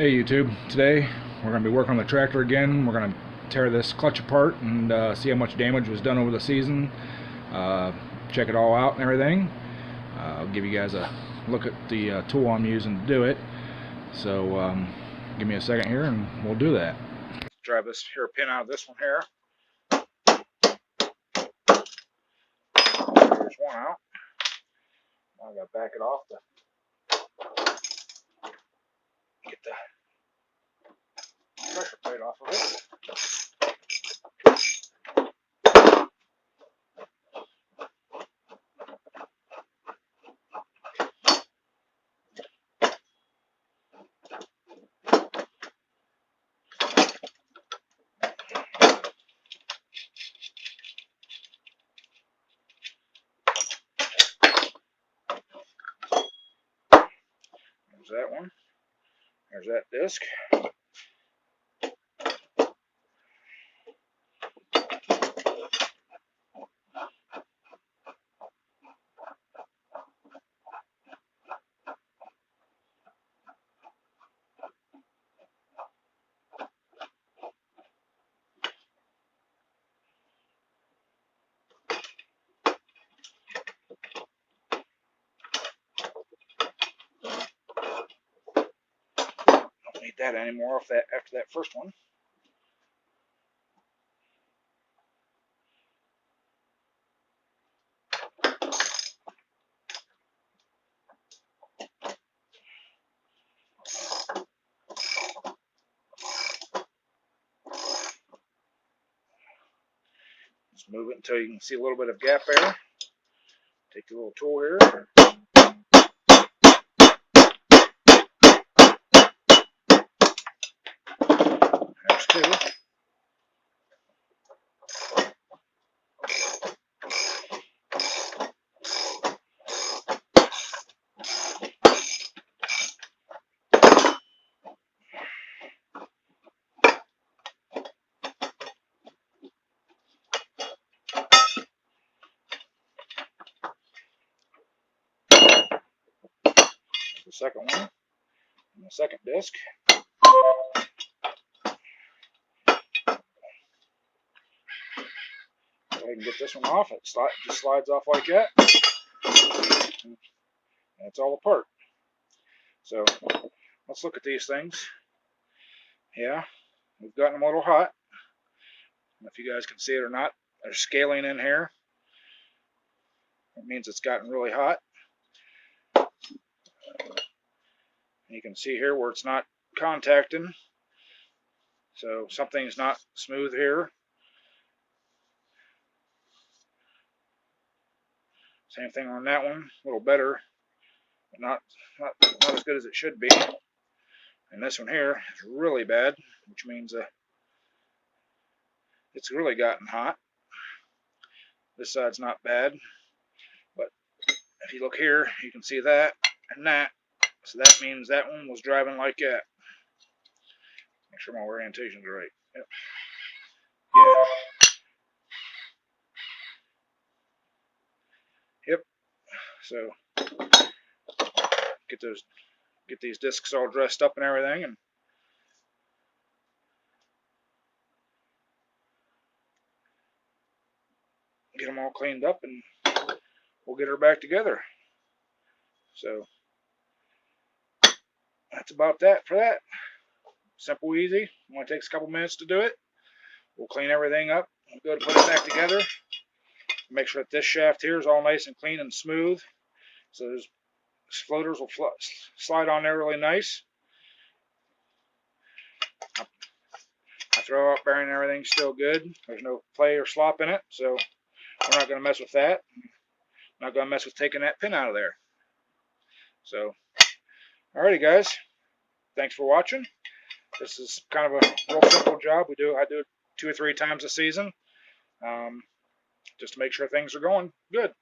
Hey YouTube, today we're going to be working on the tractor again. We're going to tear this clutch apart and see how much damage was done over the season. Check it all out and everything. I'll give you guys a look at the tool I'm using to do it. So give me a second here and we'll do that. Drive this here pin out of this one here. There's one out. Now I got to back it off to get the pressure plate off of it. There's that one. There's that disc. Don't need that anymore after that first one. Just move it until you can see a little bit of gap there. Take the little tool here. There's two. The second one, and the second disc. Go ahead and get this one off. It just slides off like that, and it's all apart. So let's look at these things. Yeah, we've gotten them a little hot. I don't know if you guys can see it or not. There's scaling in here. It means it's gotten really hot. You can see here where it's not contacting. So something's not smooth here. Same thing on that one, a little better, but not as good as it should be. And this one here is really bad, which means it's really gotten hot. This side's not bad, but if you look here, you can see that and that. So that means that one was driving like that. Make sure my orientation's right. Yep. Yeah. Yep. So get these discs all dressed up and everything, and get them all cleaned up, and we'll get her back together. So that's about that for that. Simple, easy. Only takes a couple minutes to do it. We'll clean everything up. We'll go to put it back together. Make sure that this shaft here is all nice and clean and smooth. So those floaters will slide on there really nice. My throwout bearing and everything's still good. There's no play or slop in it, so we're not going to mess with that. I'm not going to mess with taking that pin out of there. So, alrighty guys, thanks for watching. This is kind of a real simple job. I do it 2 or 3 times a season, just to make sure things are going good.